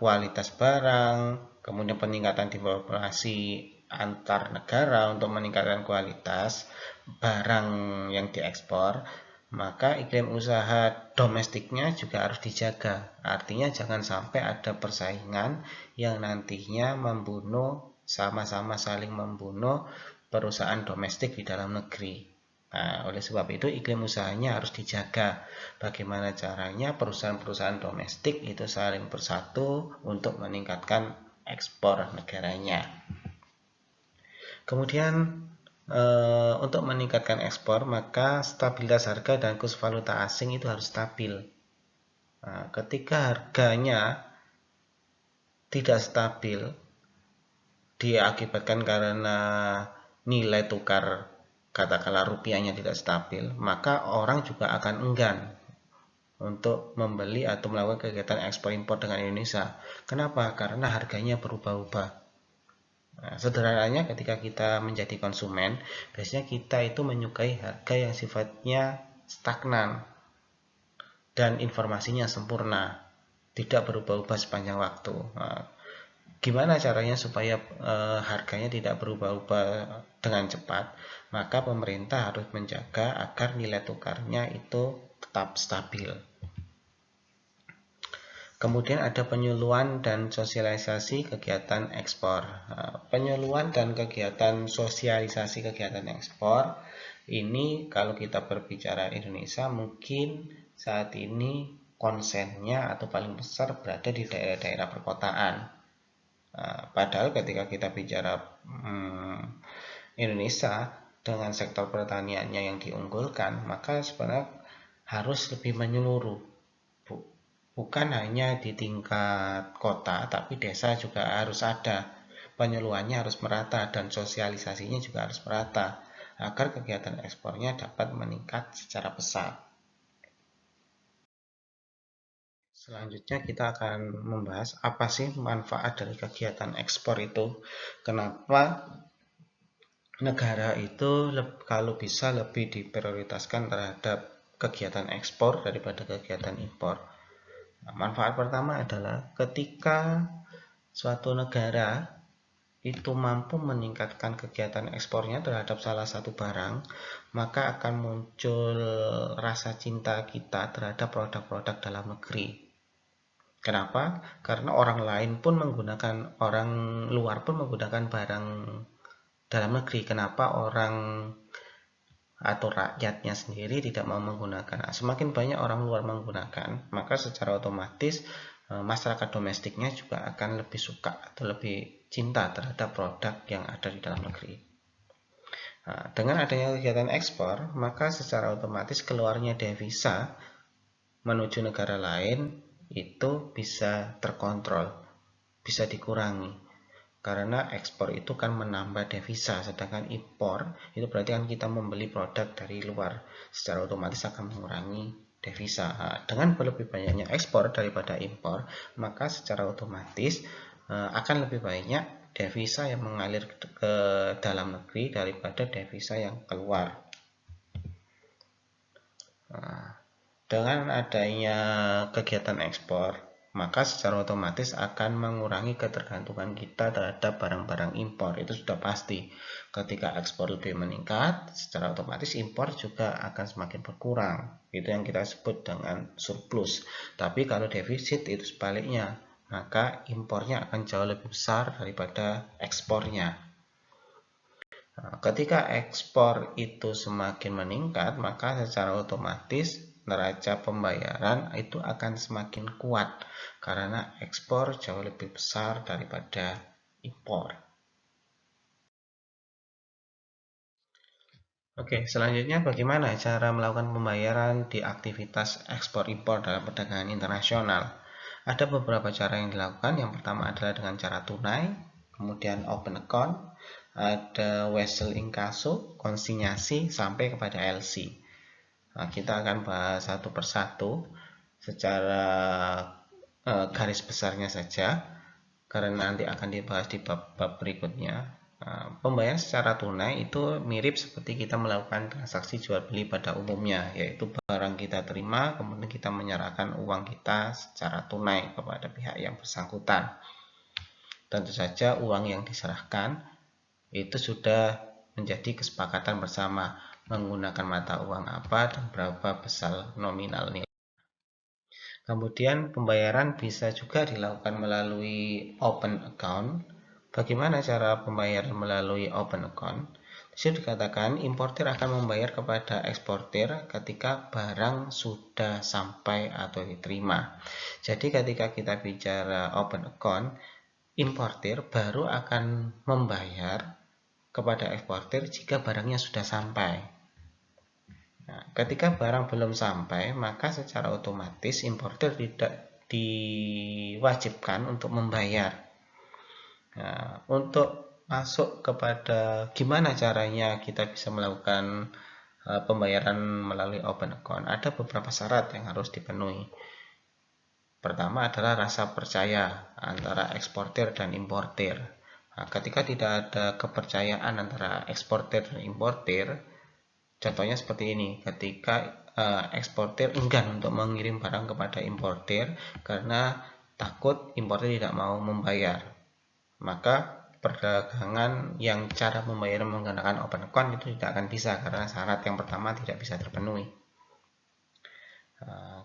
kualitas barang, kemudian peningkatan diplomasi antar negara untuk meningkatkan kualitas barang yang diekspor, maka iklim usaha domestiknya juga harus dijaga. Artinya jangan sampai ada persaingan yang nantinya membunuh, sama-sama saling membunuh perusahaan domestik di dalam negeri. Nah, oleh sebab itu iklim usahanya harus dijaga. Bagaimana caranya perusahaan-perusahaan domestik itu saling bersatu untuk meningkatkan ekspor negaranya. Kemudian untuk meningkatkan ekspor, maka stabilitas harga dan kurs valuta asing itu harus stabil. Nah, ketika harganya tidak stabil, diakibatkan karena nilai tukar katakanlah rupiahnya tidak stabil, maka orang juga akan enggan untuk membeli atau melakukan kegiatan ekspor impor dengan Indonesia. Kenapa? Karena harganya berubah-ubah. Nah, sederhananya ketika kita menjadi konsumen, biasanya kita itu menyukai harga yang sifatnya stagnan dan informasinya sempurna, tidak berubah-ubah sepanjang waktu. Nah, gimana caranya supaya harganya tidak berubah-ubah dengan cepat? Maka pemerintah harus menjaga agar nilai tukarnya itu tetap stabil. Kemudian ada penyuluhan dan sosialisasi kegiatan ekspor. Penyuluhan dan kegiatan sosialisasi kegiatan ekspor ini kalau kita berbicara Indonesia mungkin saat ini konsennya atau paling besar berada di daerah-daerah perkotaan. Padahal ketika kita bicara Indonesia dengan sektor pertaniannya yang diunggulkan, maka sebenarnya harus lebih menyeluruh. Bukan hanya di tingkat kota, tapi desa juga harus ada. Penyuluhannya harus merata dan sosialisasinya juga harus merata agar kegiatan ekspornya dapat meningkat secara pesat. Selanjutnya kita akan membahas apa sih manfaat dari kegiatan ekspor itu. Kenapa negara itu kalau bisa lebih diprioritaskan terhadap kegiatan ekspor daripada kegiatan impor. Nah, manfaat pertama adalah ketika suatu negara itu mampu meningkatkan kegiatan ekspornya terhadap salah satu barang, maka akan muncul rasa cinta kita terhadap produk-produk dalam negeri. Kenapa? Karena orang luar pun menggunakan barang dalam negeri. Kenapa orang atau rakyatnya sendiri tidak mau menggunakan? Nah, semakin banyak orang luar menggunakan, maka secara otomatis masyarakat domestiknya juga akan lebih suka atau lebih cinta terhadap produk yang ada di dalam negeri. Nah, dengan adanya kegiatan ekspor, maka secara otomatis keluarnya devisa menuju negara lain itu bisa terkontrol, bisa dikurangi. Karena ekspor itu kan menambah devisa, sedangkan impor itu berarti kan kita membeli produk dari luar, secara otomatis akan mengurangi devisa. Nah, dengan lebih banyaknya ekspor daripada impor, maka secara otomatis akan lebih banyak devisa yang mengalir ke dalam negeri daripada devisa yang keluar. Nah, dengan adanya kegiatan ekspor, maka secara otomatis akan mengurangi ketergantungan kita terhadap barang-barang impor. Itu sudah pasti. Ketika ekspor lebih meningkat, secara otomatis impor juga akan semakin berkurang. Itu yang kita sebut dengan surplus. Tapi kalau defisit itu sebaliknya. maka impornya akan jauh lebih besar daripada ekspornya. Nah, ketika ekspor itu semakin meningkat, maka secara otomatis neraca pembayaran itu akan semakin kuat karena ekspor jauh lebih besar daripada impor. Oke, selanjutnya bagaimana cara melakukan pembayaran di aktivitas ekspor impor dalam perdagangan internasional? Ada beberapa cara yang dilakukan. Yang pertama adalah dengan cara tunai, kemudian open account, ada wesel inkasso, konsinyasi, sampai kepada LC. Nah, kita akan bahas satu persatu secara garis besarnya saja, karena nanti akan dibahas di bab-bab berikutnya. Pembayaran secara tunai itu mirip seperti kita melakukan transaksi jual beli pada umumnya, yaitu barang kita terima, kemudian kita menyerahkan uang kita secara tunai kepada pihak yang bersangkutan. Tentu saja uang yang diserahkan itu sudah menjadi kesepakatan bersama menggunakan mata uang apa dan berapa besar nominal nilai. Kemudian pembayaran bisa juga dilakukan melalui open account. Bagaimana cara pembayaran melalui open account? Di sini dikatakan importir akan membayar kepada eksportir ketika barang sudah sampai atau diterima. Jadi ketika kita bicara open account, importir baru akan membayar kepada eksportir jika barangnya sudah sampai. Nah, ketika barang belum sampai, maka secara otomatis importir tidak diwajibkan untuk membayar. Nah, untuk masuk kepada gimana caranya kita bisa melakukan pembayaran melalui open account, ada beberapa syarat yang harus dipenuhi. Pertama adalah rasa percaya antara eksportir dan importir. Nah, ketika tidak ada kepercayaan antara eksportir dan importir, contohnya seperti ini, ketika eksportir enggan untuk mengirim barang kepada importir karena takut importir tidak mau membayar, maka perdagangan yang cara membayar menggunakan open account itu tidak akan bisa karena syarat yang pertama tidak bisa terpenuhi.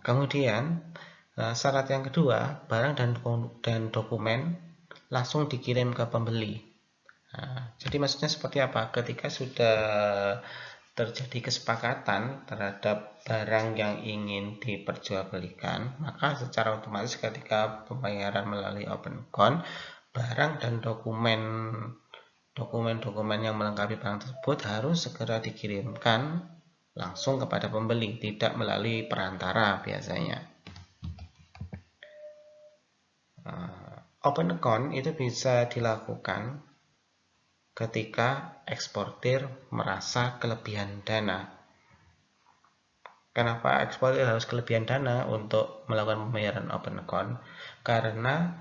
Kemudian syarat yang kedua, barang dan dokumen langsung dikirim ke pembeli. Jadi maksudnya seperti apa? Ketika sudah terjadi kesepakatan terhadap barang yang ingin diperjualbelikan, maka secara otomatis ketika pembayaran melalui open account, barang dan dokumen-dokumen yang melengkapi barang tersebut harus segera dikirimkan langsung kepada pembeli, tidak melalui perantara biasanya. Open account itu bisa dilakukan ketika eksportir merasa kelebihan dana. Kenapa eksportir harus kelebihan dana untuk melakukan pembayaran open account? Karena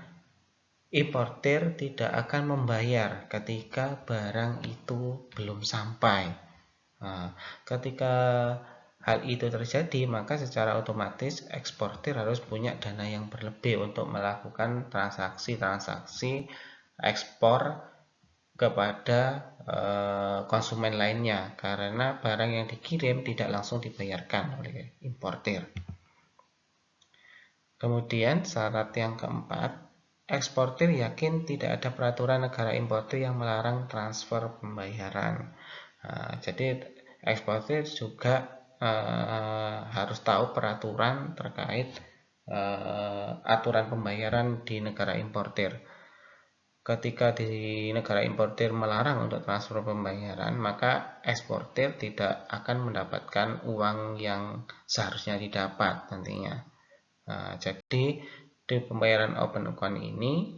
importir tidak akan membayar ketika barang itu belum sampai. Nah, ketika hal itu terjadi, maka secara otomatis eksportir harus punya dana yang berlebih untuk melakukan transaksi-transaksi ekspor kepada konsumen lainnya, karena barang yang dikirim tidak langsung dibayarkan oleh importir. Kemudian syarat yang keempat, eksportir yakin tidak ada peraturan negara importir yang melarang transfer pembayaran. Jadi eksportir juga harus tahu peraturan terkait aturan pembayaran di negara importir. Ketika di negara importir melarang untuk transfer pembayaran, maka eksportir tidak akan mendapatkan uang yang seharusnya didapat nantinya. Jadi di pembayaran open account ini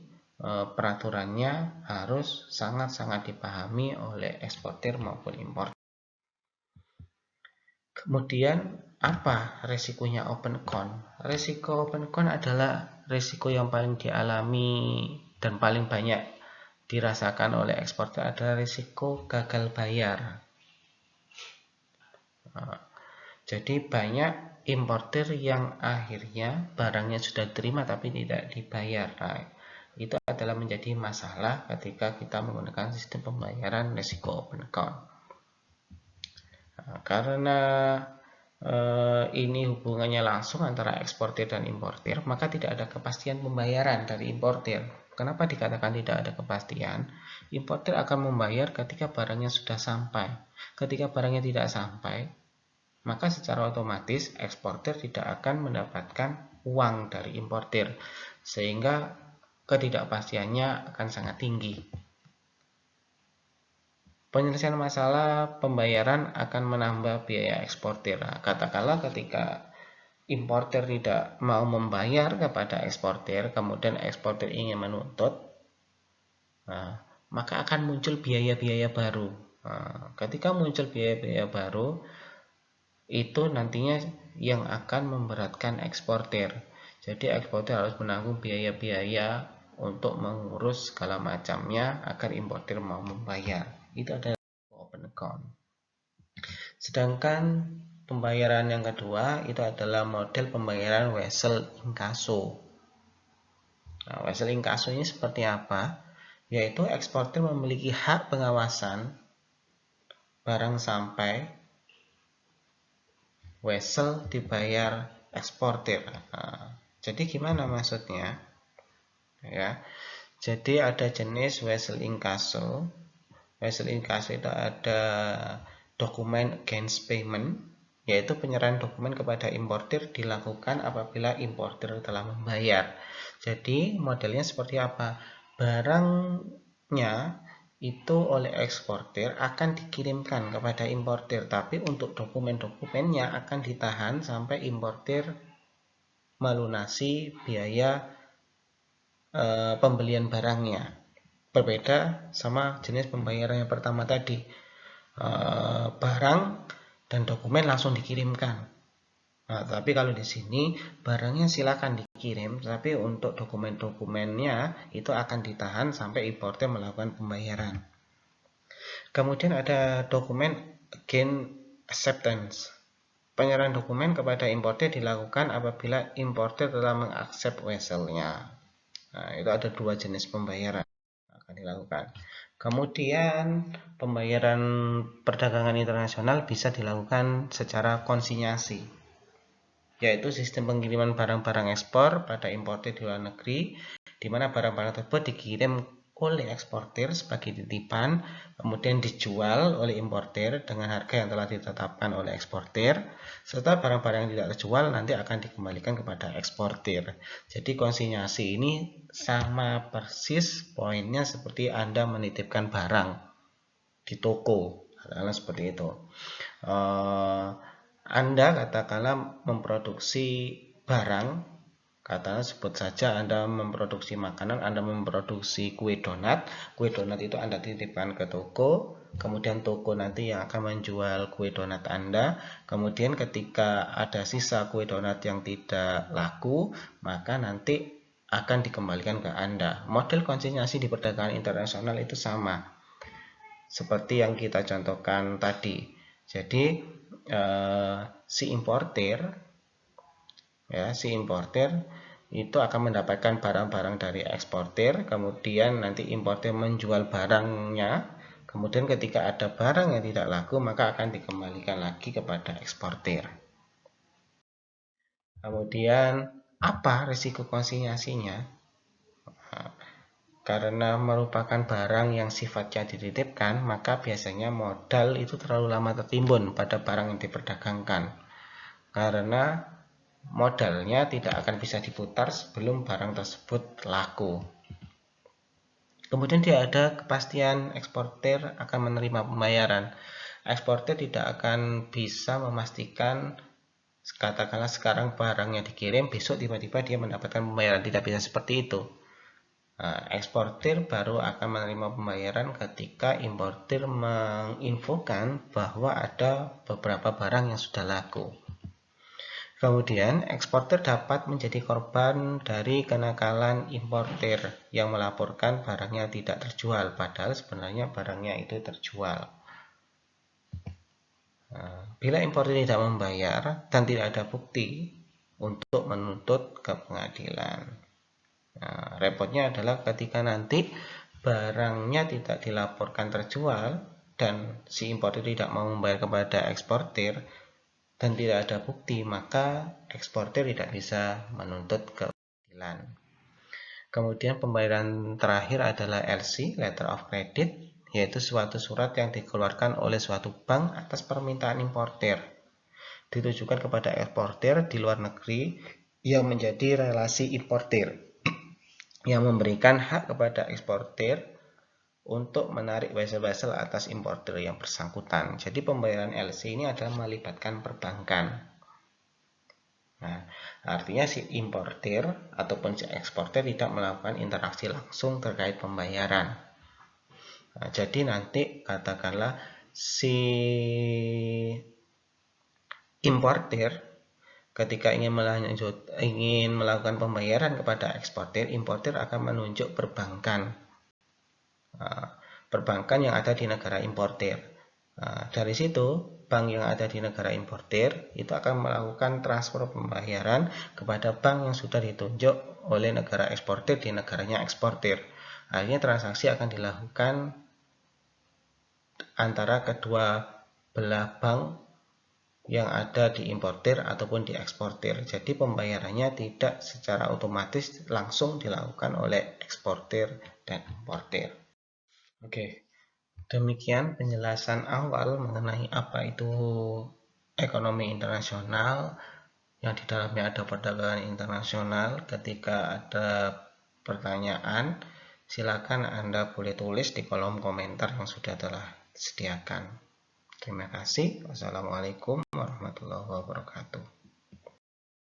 peraturannya harus sangat-sangat dipahami oleh eksportir maupun importir. Kemudian apa resikonya open account? Resiko open account adalah resiko yang paling dialami dan paling banyak dirasakan oleh eksportir adalah risiko gagal bayar. Jadi banyak importir yang akhirnya barangnya sudah diterima tapi tidak dibayar. Itu adalah menjadi masalah ketika kita menggunakan sistem pembayaran risiko open account. Karena ini hubungannya langsung antara eksportir dan importir, maka tidak ada kepastian pembayaran dari importir. Kenapa dikatakan tidak ada kepastian? Importir akan membayar ketika barangnya sudah sampai. Ketika barangnya tidak sampai, maka secara otomatis eksportir tidak akan mendapatkan uang dari importir, sehingga ketidakpastiannya akan sangat tinggi. Penyelesaian masalah pembayaran akan menambah biaya eksportir. Nah, katakanlah ketika importir tidak mau membayar kepada eksportir, kemudian eksportir ingin menuntut, nah, maka akan muncul biaya-biaya baru. Nah, ketika muncul biaya-biaya baru, itu nantinya yang akan memberatkan eksportir. Jadi eksportir harus menanggung biaya-biaya untuk mengurus segala macamnya agar importir mau membayar. Itu adalah open account. Sedangkan pembayaran yang kedua itu adalah model pembayaran wesel inkaso. Nah, wesel inkaso ini seperti apa? Yaitu eksportir memiliki hak pengawasan barang sampai wesel dibayar eksportir. Nah, jadi gimana maksudnya? Ya, jadi ada jenis wesel inkaso. Wesel inkaso itu ada dokumen against payment, yaitu penyerahan dokumen kepada importir dilakukan apabila importir telah membayar. Jadi modelnya seperti apa? Barangnya itu oleh eksportir akan dikirimkan kepada importir, tapi untuk dokumen-dokumennya akan ditahan sampai importir melunasi biaya pembelian barangnya. Berbeda sama jenis pembayaran yang pertama tadi, barang dan dokumen langsung dikirimkan. Nah, tapi kalau di sini barangnya silakan dikirim, tapi untuk dokumen-dokumennya itu akan ditahan sampai importir melakukan pembayaran. Kemudian ada dokumen against acceptance. Penyerahan dokumen kepada importir dilakukan apabila importir telah mengaccept weselnya. Nah, itu ada dua jenis pembayaran akan dilakukan. Kemudian pembayaran perdagangan internasional bisa dilakukan secara konsinyasi, yaitu sistem pengiriman barang-barang ekspor pada importir di luar negeri, di mana barang-barang tersebut dikirim oleh eksportir sebagai titipan, kemudian dijual oleh importir dengan harga yang telah ditetapkan oleh eksportir, serta barang-barang yang tidak terjual nanti akan dikembalikan kepada eksportir. Jadi konsinyasi ini sama persis poinnya seperti Anda menitipkan barang di toko, katakanlah seperti itu. Anda katakanlah memproduksi barang, katakanlah sebut saja Anda memproduksi makanan, Anda memproduksi kue donat itu Anda titipkan ke toko, kemudian toko nanti yang akan menjual kue donat Anda, kemudian ketika ada sisa kue donat yang tidak laku, maka nanti akan dikembalikan ke Anda. Model konsinyasi di perdagangan internasional itu sama seperti yang kita contohkan tadi. Jadi si importir itu akan mendapatkan barang-barang dari eksportir, kemudian nanti importir menjual barangnya, kemudian ketika ada barang yang tidak laku maka akan dikembalikan lagi kepada eksportir. Kemudian apa risiko konsinyasinya? Karena merupakan barang yang sifatnya dititipkan, maka biasanya modal itu terlalu lama tertimbun pada barang yang diperdagangkan, karena modalnya tidak akan bisa diputar sebelum barang tersebut laku. Kemudian tidak ada kepastian eksportir akan menerima pembayaran. Eksportir tidak akan bisa memastikan, katakanlah sekarang barangnya dikirim, besok tiba-tiba dia mendapatkan pembayaran. Tidak bisa seperti itu. Nah, eksportir baru akan menerima pembayaran ketika importir menginfokan bahwa ada beberapa barang yang sudah laku. Kemudian, eksportir dapat menjadi korban dari kenakalan importir yang melaporkan barangnya tidak terjual, padahal sebenarnya barangnya itu terjual. Nah, bila importir tidak membayar dan tidak ada bukti untuk menuntut ke pengadilan. Nah, repotnya adalah ketika nanti barangnya tidak dilaporkan terjual dan si importir tidak mau membayar kepada eksportir, dan tidak ada bukti, maka eksportir tidak bisa menuntut keadilan. Kemudian pembayaran terakhir adalah LC, Letter of Credit, yaitu suatu surat yang dikeluarkan oleh suatu bank atas permintaan importir, ditujukan kepada eksportir di luar negeri yang menjadi relasi importir, yang memberikan hak kepada eksportir untuk menarik vessel-vessel atas importir yang bersangkutan. Jadi pembayaran LC ini adalah melibatkan perbankan. Nah, artinya si importir ataupun si eksportir tidak melakukan interaksi langsung terkait pembayaran. Nah, jadi nanti katakanlah si importir ketika ingin melakukan pembayaran kepada eksportir, importir akan menunjuk perbankan. Perbankan yang ada di negara importir. Dari situ, bank yang ada di negara importir itu akan melakukan transfer pembayaran kepada bank yang sudah ditunjuk oleh negara eksportir di negaranya eksportir. Akhirnya transaksi akan dilakukan antara kedua belah bank yang ada di importir ataupun di eksportir. Jadi pembayarannya tidak secara otomatis langsung dilakukan oleh eksportir dan importir. Oke. Demikian penjelasan awal mengenai apa itu ekonomi internasional, yang di dalamnya ada perdagangan internasional. Ketika ada pertanyaan, silakan Anda boleh tulis di kolom komentar yang sudah telah disediakan. Terima kasih. Wassalamualaikum warahmatullahi wabarakatuh.